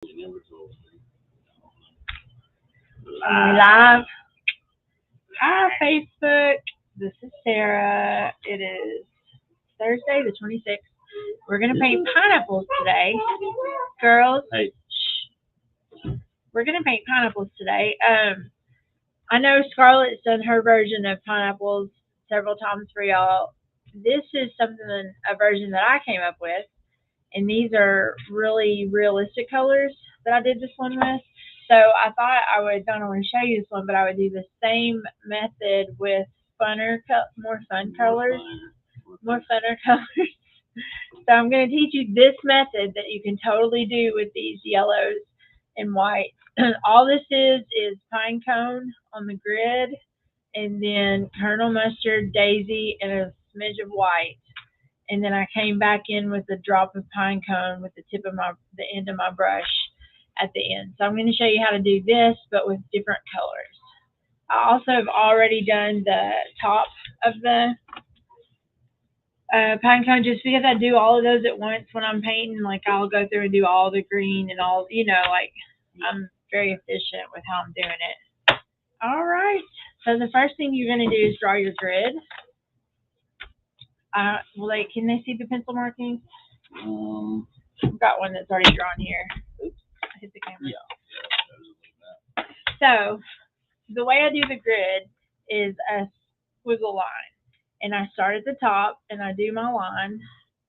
Live. Hi, Facebook. This is Sarah. It is Thursday, the 26th. We're going to paint pineapples today. Girls, Hey. we're going to paint pineapples today. I know Scarlett's done her version of pineapples several times for y'all. This is a version that I came up with, and these are really realistic colors that I did this one with. So I thought I would not only show you this one, but I would do the same method with more funner colors. So I'm going to teach you this method that you can totally do with these yellows and whites. All this is pine cone on the grid, and then Colonel Mustard, Daisy, and a smidge of white. And then I came back in with a drop of pine cone with the end of my brush at the end. So I'm going to show you how to do this, but with different colors. I also have already done the top of the pine cone just because I do all of those at once when I'm painting. Like I'll go through and do all the green and all, like I'm very efficient with how I'm doing it. All right. So the first thing you're going to do is draw your grid. Can they see the pencil markings? I've got one that's already drawn here. Oops, I hit the camera. Yeah. So the way I do the grid is a squiggle line. And I start at the top and I do my line.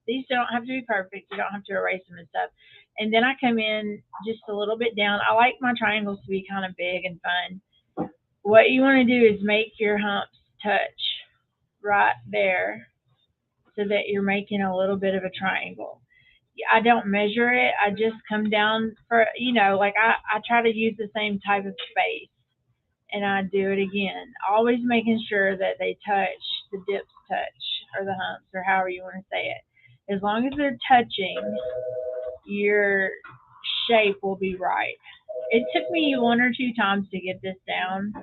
These don't have to be perfect. You don't have to erase them and stuff. And then I come in just a little bit down. I like my triangles to be kind of big and fun. What you want to do is make your humps touch right there so that you're making a little bit of a triangle. I don't measure it. I just come down for, I try to use the same type of space. And I do it again, always making sure that they touch, the dips touch, or the humps, or however you want to say it. As long as they're touching, your shape will be right. It took me 1 or 2 times to get this down,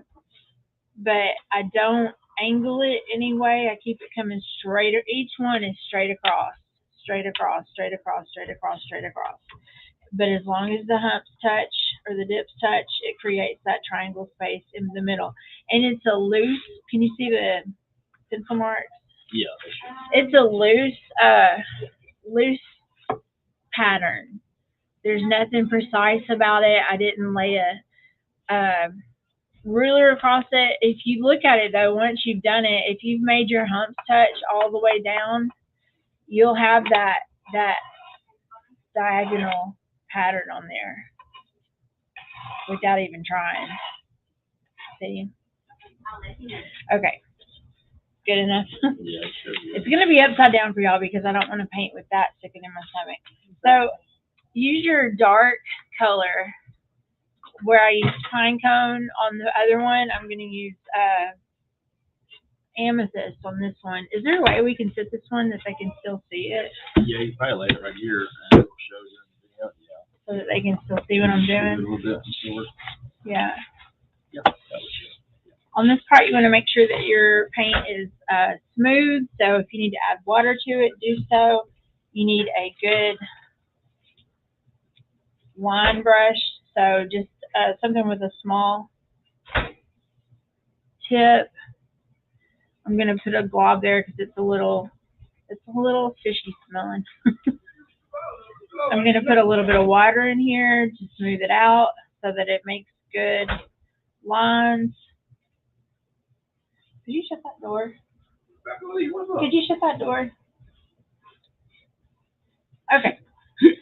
but I don't angle it anyway. I keep it coming straight. Each one is straight across, straight across, straight across, straight across, straight across. But as long as the humps touch or the dips touch, it creates that triangle space in the middle. And it's a loose, can you see the pencil marks? Yeah. It's a loose pattern. There's nothing precise about it. I didn't lay a ruler across it. If you look at it though, once you've done it, if you've made your humps touch all the way down, you'll have that diagonal pattern on there without even trying. See? Okay. Good enough? Yeah, sure. It's going to be upside down for y'all because I don't want to paint with that sticking in my stomach. So use your dark color. Where I used pine cone on the other one, I'm going to use amethyst on this one. Is there a way we can sit this one that they can still see it? Yeah, you probably lay it right here and it will show you in the video. Yeah. So that they can still see what I'm doing? A little bit short. Yeah. Yep. That was good. On this part, you want to make sure that your paint is smooth. So if you need to add water to it, do so. You need a good line brush. So just something with a small tip. I'm going to put a glob there because it's a little fishy smelling. I'm going to put a little bit of water in here to smooth it out so that it makes good lines. Could you shut that door? Could you shut that door? Okay.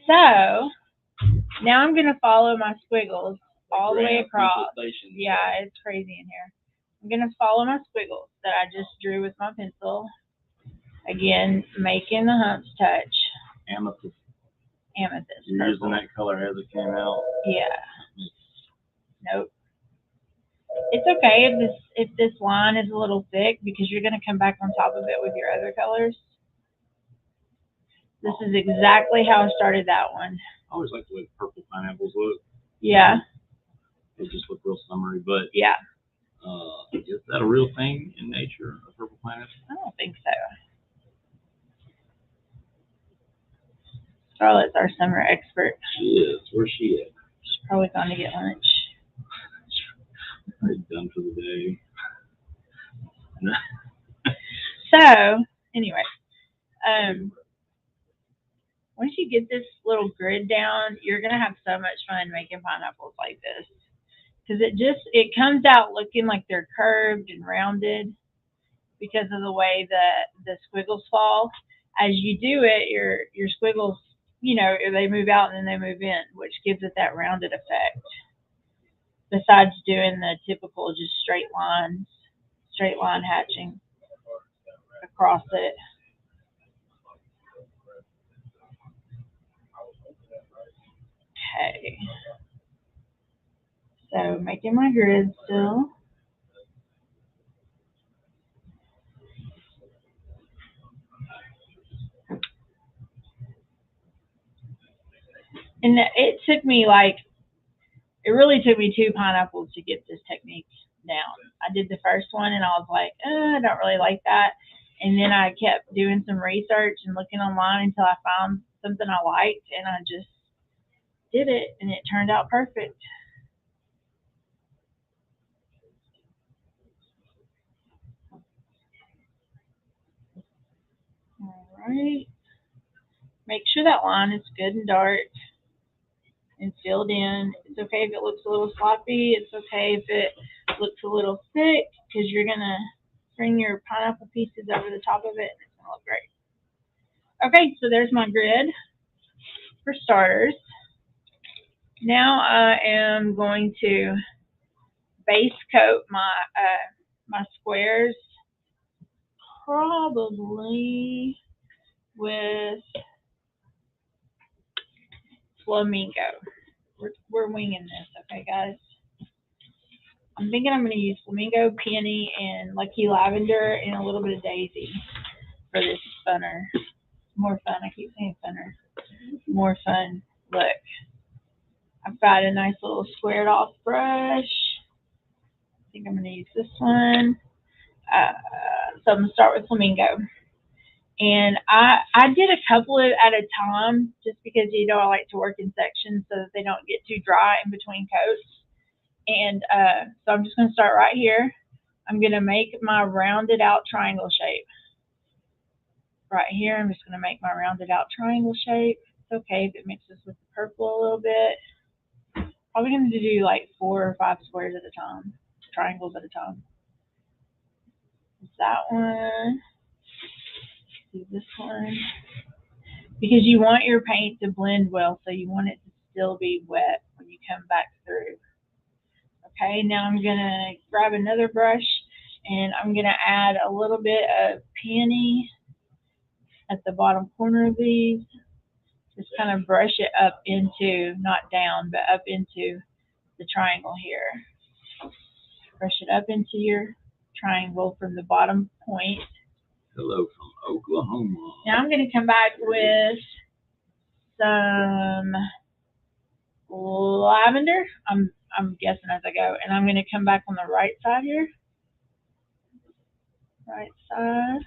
So now I'm going to follow my squiggles all the way across. Yeah, it's crazy in here. I'm going to follow my squiggles that I just drew with my pencil. Again, making the humps touch. Amethyst. You're You're using that color as it came out. Yeah. Nope. It's okay if this line is a little thick because you're going to come back on top of it with your other colors. This is exactly how I started that one. I always like the way purple pineapples look. Yeah. They just look real summery, but yeah. Is that a real thing in nature, a purple pineapple? I don't think so. Charlotte's our summer expert. She is. Where's she at? Probably gone to get lunch. Already done for the day. So, anyway, once you get this little grid down, you're gonna have so much fun making pineapples like this, because it comes out looking like they're curved and rounded because of the way that the squiggles fall. As you do it, your squiggles, they move out and then they move in, which gives it that rounded effect. Besides doing the typical just straight line hatching across it. Okay. So making my grid still. And it really took me 2 pineapples to get this technique down. I did the first one and I was like, I don't really like that. And then I kept doing some research and looking online until I found something I liked, and I just did it and it turned out perfect. All right. Make sure that line is good and dark and filled in. It's okay if it looks a little sloppy. It's okay if it looks a little thick, because you're going to bring your pineapple pieces over the top of it and it's going to look great. Okay, so there's my grid for starters. Now I am going to base coat my squares, probably with flamingo. We're winging this, okay, guys? I'm thinking I'm going to use flamingo, peony, and lucky lavender, and a little bit of daisy for this funner. More fun. I keep saying funner. More fun look. I've got a nice little squared off brush. I think I'm going to use this one. So I'm going to start with flamingo. And I did a couple at a time, just because, I like to work in sections so that they don't get too dry in between coats. And so I'm just going to start right here. I'm going to make my rounded out triangle shape. Right here, I'm just going to make my rounded out triangle shape. It's okay if it mixes with the purple a little bit. Probably going to do like 4 or 5 squares at a time, triangles at a time. It's that one. Do this one. Because you want your paint to blend well, so you want it to still be wet when you come back through. Okay, now I'm going to grab another brush and I'm going to add a little bit of peony at the bottom corner of these. Just kind of brush it up into, not down, but up into the triangle here. Brush it up into your triangle from the bottom point. Hello from Oklahoma. Now I'm going to come back with some lavender. I'm guessing as I go, and I'm going to come back on the right side here. Right side.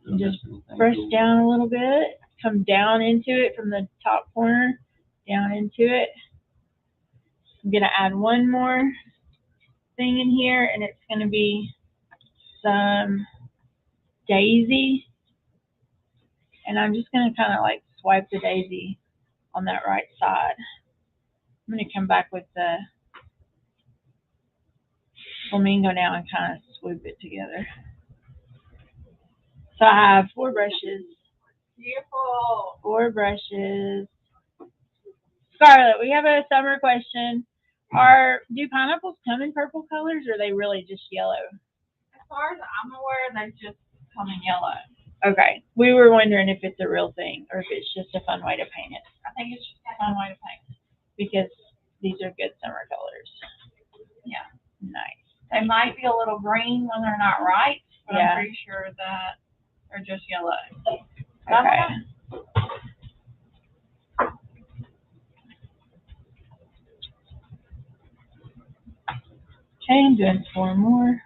And just brush down a little bit. Come down into it from the top corner, down into it. I'm going to add one more thing in here, and it's going to be some daisy. And I'm just going to kind of like swipe the daisy on that right side. I'm going to come back with the flamingo now and kind of swoop it together. So I have 4 brushes. Beautiful. 4 brushes. Scarlett, we have a summer question. Do pineapples come in purple colors, or are they really just yellow? As far as I'm aware, they just come in yellow. Okay. We were wondering if it's a real thing or if it's just a fun way to paint it. I think it's just a fun way to paint it. Because these are good summer colors. Yeah. Nice. They might be a little green when they're not ripe, but Yeah. I'm pretty sure that they're just yellow. Okay. Okay, I'm doing 4 more.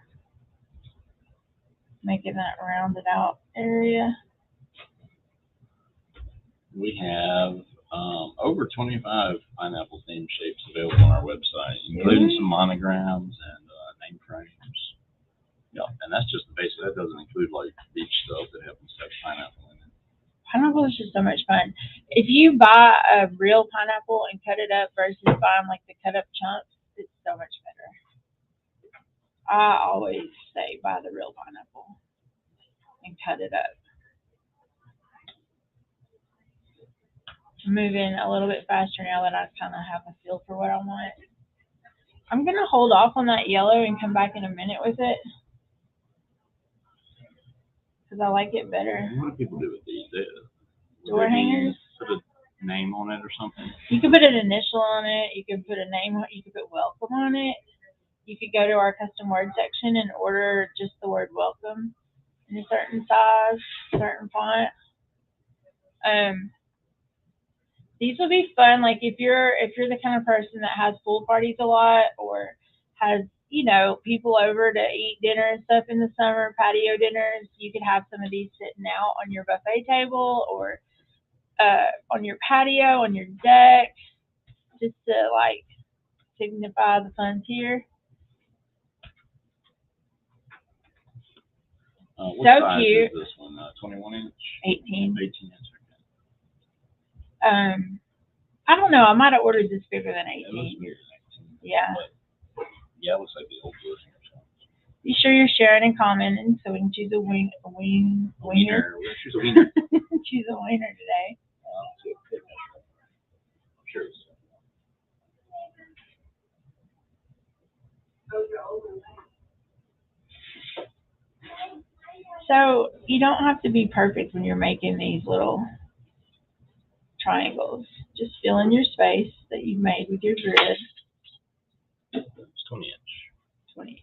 Making that rounded out area. We have Over 25 pineapple themed shapes available on our website, including some monograms and name frames. Yeah, and that's just the basic. That doesn't include like beach stuff that happens to have pineapple in it. Pineapple is just so much fun. If you buy a real pineapple and cut it up versus buying like the cut up chunks, it's so much better. I always say buy the real pineapple and cut it up. Moving a little bit faster now that I kind of have a feel for what I want. I'm going to hold off on that yellow and come back in a minute with it because I like it better. What do people do with these? Door hangers? Put a name on it or something? You can put an initial on it. You can put a name. You can put welcome on it. You could go to our custom word section and order just the word welcome in a certain size, certain font. These will be fun. Like if you're the kind of person that has pool parties a lot or has, you know, people over to eat dinner and stuff in the summer, patio dinners, you could have some of these sitting out on your buffet table or on your patio, on your deck, just to like signify the fun's here. What So size cute. is this one? 21 inch? 18. 18 inch. I don't know. I might have ordered this bigger than It looks 18. bigger than 18. Yeah. But, yeah, it looks like the old version or something. Be sure you're sharing and commenting so we can choose a wiener. We're gonna choose a wiener. Choose a wiener today. I'm sure it's So you don't have to be perfect when you're making these little triangles. Just fill in your space that you've made with your grid. It's 20 inch. 20 inch.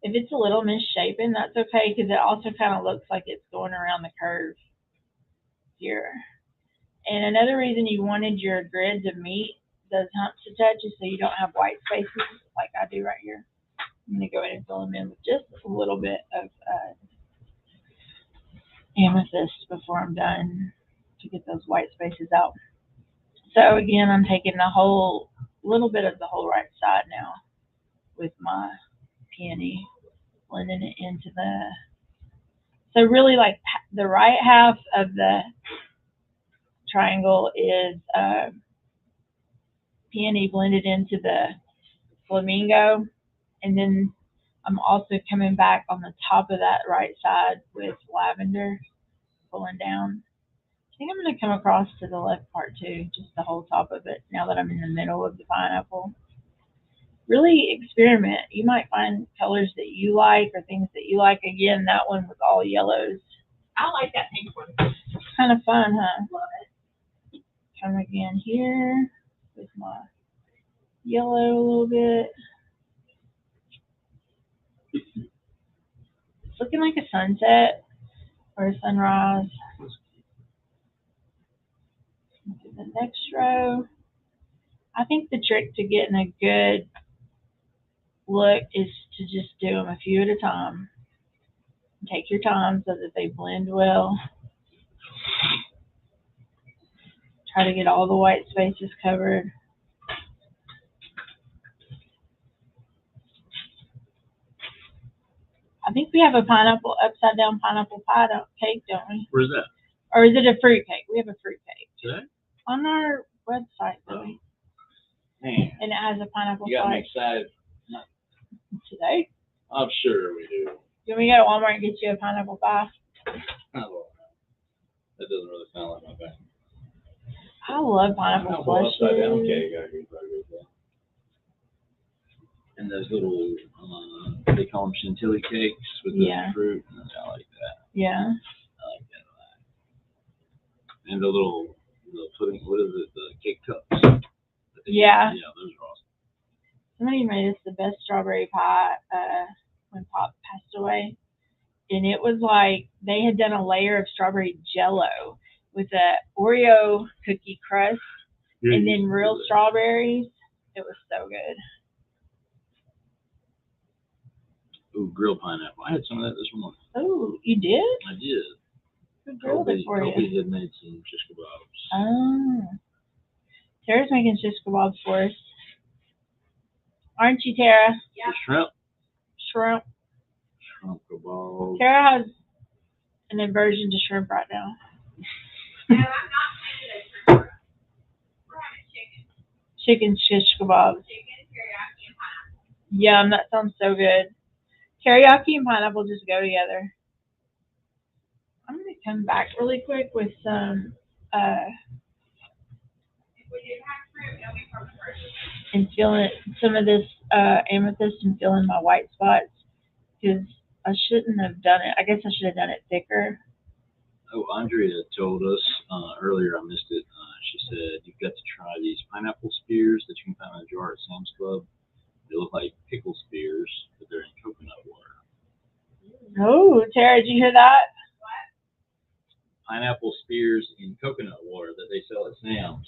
If it's a little misshapen, that's okay because it also kind of looks like it's going around the curve here. And another reason you wanted your grid to meet those humps a touch is so you don't have white spaces like I do right here. I'm going to go ahead and fill them in with just a little bit of amethyst before I'm done to get those white spaces out. So again, I'm taking the whole, little bit of the whole right side now with my peony, blending it into the, so really like the right half of the triangle is peony blended into the flamingo, and then I'm also coming back on the top of that right side with lavender, pulling down. I think I'm going to come across to the left part too, just the whole top of it, now that I'm in the middle of the pineapple. Really experiment. You might find colors that you like or things that you like. Again, that one was all yellows. I like that pink one. It's kind of fun, huh? Come again here with my yellow a little bit. It's looking like a sunset or a sunrise. To the next row. I think the trick to getting a good look is to just do them a few at a time. Take your time so that they blend well. Try to get all the white spaces covered. I think we have a pineapple, upside down pineapple pie cake, don't we? Where's that? Or is it a fruit cake? We have a fruit cake. Today? On our website, Oh. Billy. Man. And it has a pineapple You got me slice. excited. Today? I'm sure we do. Can we go to Walmart and get you a pineapple pie? Oh, that doesn't really sound like my thing. I love pineapple Upside down slushes. cake, I agree with that. And those little, they call them chantilly cakes with the Yeah. fruit. I like that. Yeah. I like that a lot. And the little pudding, what is it, the cake cups? Yeah. Yeah, those are awesome. Somebody made us the best strawberry pie when Pop passed away. And it was like they had done a layer of strawberry jello with a Oreo cookie crust and then real strawberries. It was so good. Ooh, grilled pineapple. I had some of that this morning. Oh, you did? I did. Who grilled it for you? Kobe had made some shish kebabs. Oh. Tara's making shish kebabs for us. Aren't you, Tara? The shrimp Shrimp. kebab. Tara has an aversion to shrimp right now. No, I'm not making it for sure. We're having chicken. Chicken shish kebabs. Chicken, teriyaki, and pineapple. Yum, that sounds so good. Teriyaki and pineapple just go together. I'm gonna come back really quick with some If we do have fruit, it'll be from the first. and fill in some of this amethyst and fill in my white spots because I shouldn't have done it. I guess I should have done it thicker. Oh, Andrea told us earlier, I missed it. She said, you've got to try these pineapple spears that you can find in a jar at Sam's Club. They look like pickle spears, but they're in coconut water. Oh, Tara, did you hear that? Pineapple spears in coconut water that they sell at Sam's.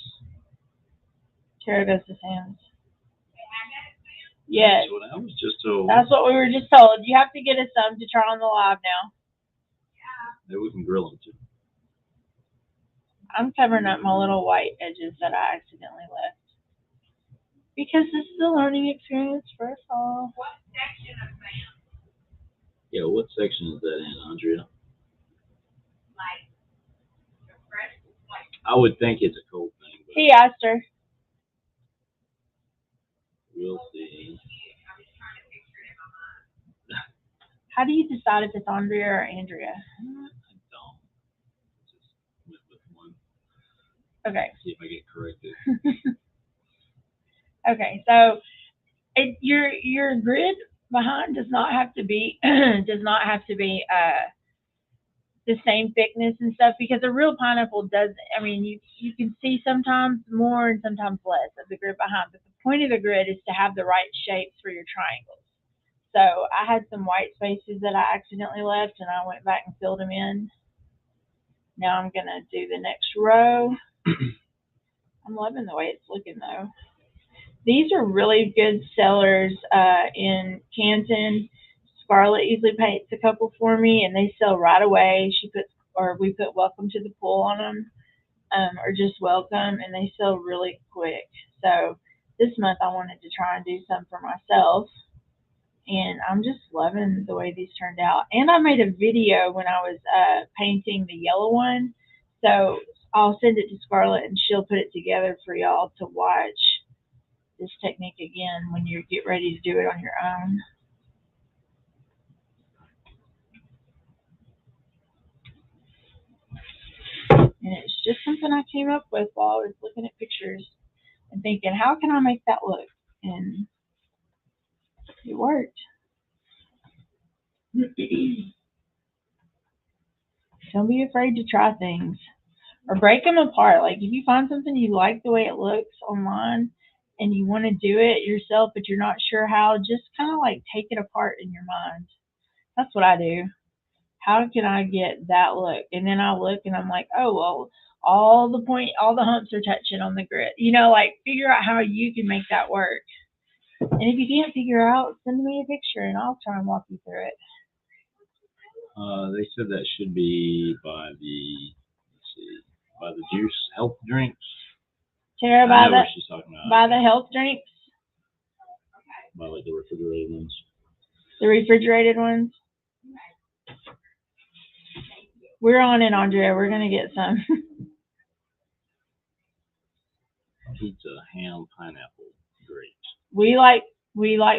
Tara goes to Sam's. Yes, That's what I was just told. that's what we were just told. You have to get us some to try on the live now. Maybe we can grill them too. I'm covering up my little white edges that I accidentally left. Because this is a learning experience for us all. What section of Sam? Yeah, what section is that in, Andrea? Like, the fresh, like, I would think it's a cold thing, but He asked her. we'll see. I'm just trying to picture it in my mind. How do you decide if it's Andrea or Andrea? I don't. Just went with one. Okay. See if I get corrected. Okay, so your grid behind does not have to be the same thickness and stuff because a real pineapple does. I mean, you can see sometimes more and sometimes less of the grid behind, but the point of the grid is to have the right shapes for your triangles. So I had some white spaces that I accidentally left, and I went back and filled them in. Now I'm gonna do the next row. I'm loving the way it's looking though. These are really good sellers in Canton. Scarlett usually paints a couple for me, and they sell right away. We put "Welcome to the Pool" on them, or just "Welcome," and they sell really quick. So this month I wanted to try and do some for myself, and I'm just loving the way these turned out. And I made a video when I was painting the yellow one, so I'll send it to Scarlett, and she'll put it together for y'all to watch this technique again when you get ready to do it on your own. And it's just something I came up with while I was looking at pictures and thinking, how can I make that look? And it worked. Don't be afraid to try things or break them apart. Like if you find something you like the way it looks online and you want to do it yourself, but you're not sure how, just kind of like take it apart in your mind. That's what I do. How can I get that look? And then I look and I'm like, oh, well, all the humps are touching on the grid. You know, like figure out how you can make that work. And if you can't figure out, send me a picture and I'll try and walk you through it. They said that should be by the juice health drinks. Tara, I know what she's talking about. by the health drinks, By like the refrigerated ones. the refrigerated ones. We're on it, Andrea. We're gonna get some. Pizza, ham, pineapple, great. We like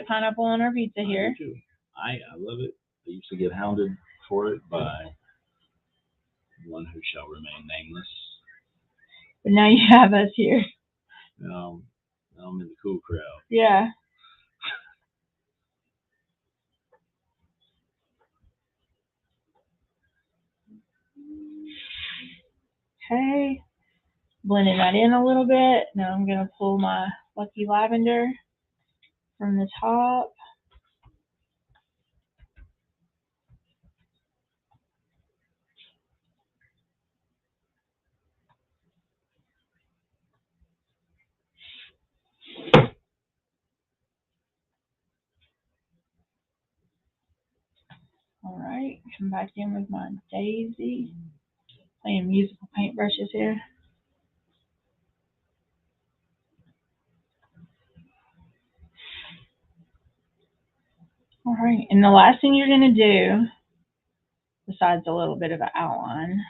pineapple on our pizza here. I do too. I love it. I used to get hounded for it by one who shall remain nameless. But now you have us here. Now I'm in the cool crowd. Yeah. Okay. Blending that in a little bit. Now I'm gonna pull my Lucky Lavender from the top. All right, come back in with my daisy. playing musical paintbrushes here. All right, and the last thing you're gonna do, besides a little bit of an outline,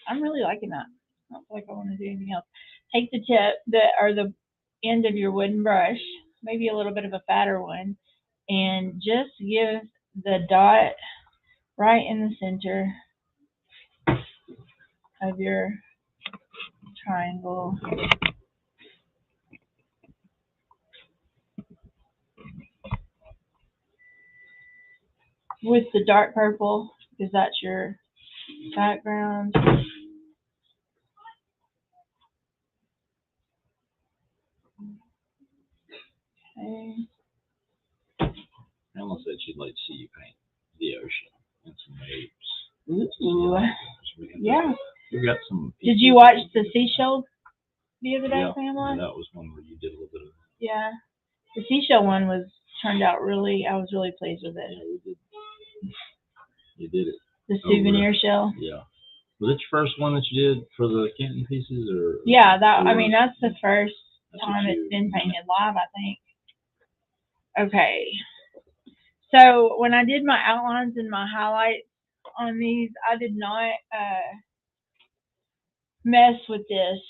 I'm really liking that. I don't feel like I want to do anything else. Take the tip, the end of your wooden brush, maybe a little bit of a fatter one, and just give the dot right in the center of your triangle. With the dark purple, because that's your background. Okay. I almost said she'd like to see you paint the ocean and some waves. Ooh. Yeah. We got some. Did you watch the seashell the other day, Yeah, Pamela? that was one where you did a little bit of. Yeah. The seashell one turned out really, I was really pleased with it. Yeah, you did it. The souvenir shell. Yeah. Was it your first one that you did for the Canton pieces, or? Yeah, I mean, that's the first time what it's been painted live, I think. Okay. So when I did my outlines and my highlights on these, I did not mess with this.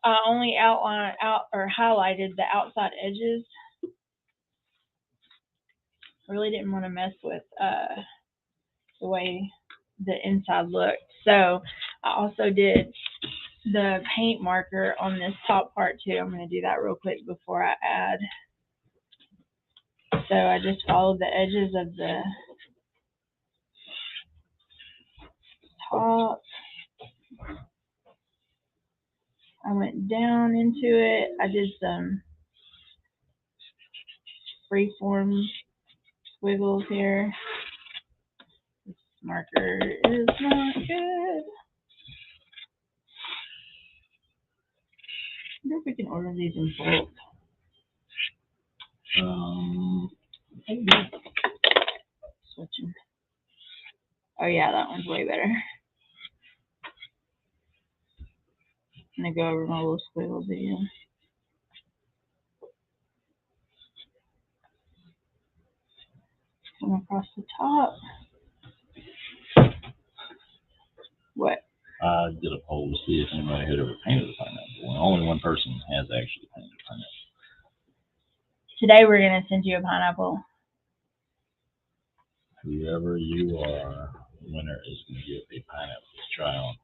I only highlighted the outside edges. I really didn't want to mess with the way the inside looked. So I also did the paint marker on this top part too. I'm going to do that real quick before I add. So I just followed the edges of the top. I went down into it. I did some freeform squiggles here. This marker is not good. I wonder if we can order these in bulk. Switching. Oh yeah, that one's way better. I'm gonna go over my little squiggles again. Come across the top. What? I did a poll to see if anybody had ever painted a pineapple, and only one person has actually painted a pineapple. Today we're gonna send you a pineapple. Whoever you are, winner is going to get a pineapple to try on.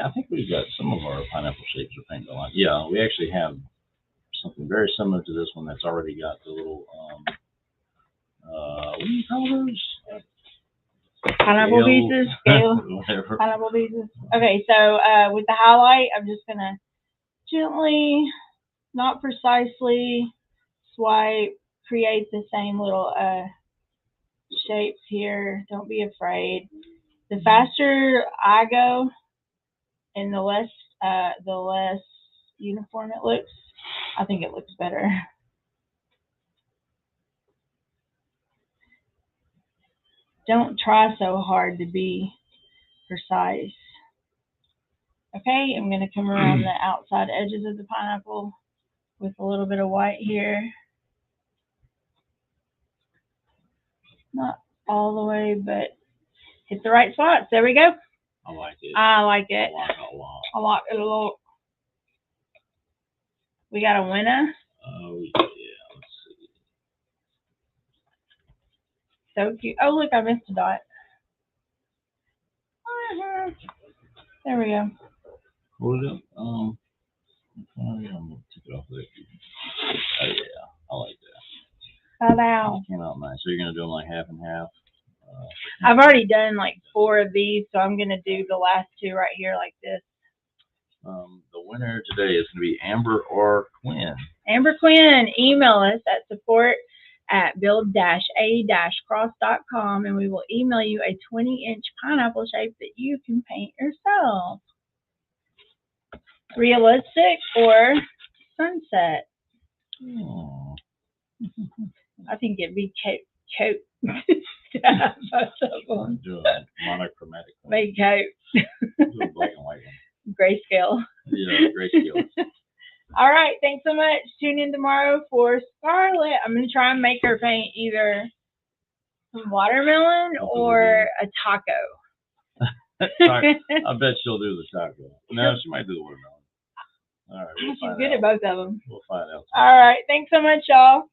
I think we've got some of our pineapple shapes are painted on. Yeah, we actually have something very similar to this one that's already got the little, what do you call those? Pineapple pieces? Scale? Whatever. Pineapple pieces. Okay, so with the highlight, I'm just gonna gently, not precisely, swipe, create the same little shapes here. Don't be afraid. The faster I go and the less uniform it looks, I think it looks better. Don't try so hard to be precise. Okay, I'm going to come around the outside edges of the pineapple with a little bit of white here. Not all the way, but hit the right spots. There we go. I like it. I like it. I like it a lot. I like it a lot. We got a winner. Oh, yeah. Let's see. So cute. Oh, look, I missed a dot. There we go. Hold it up. I'm going to take it off there. Oh, yeah. I like that. Wow. Came out nice. So you're going to do them like half and half? I've already done like 4 of these, so I'm going to do the last 2 right here like this. The winner today is going to be Amber or Quinn. Amber Quinn, email us at support@build-a-cross.com and we will email you a 20-inch pineapple shape that you can paint yourself. Realistic or sunset. Oh. I think it'd be cute. Yeah, both of them. Do a monochromatic one. Make hope. Do a black and white one. Grayscale. Yeah, grayscale. All right. Thanks so much. Tune in tomorrow for Scarlett. I'm going to try and make her paint either some watermelon or a taco. Sorry, I bet she'll do the taco. No, she might do the watermelon. All right, we'll She's find good out. at both of them. We'll find out. All right. Thanks so much, y'all.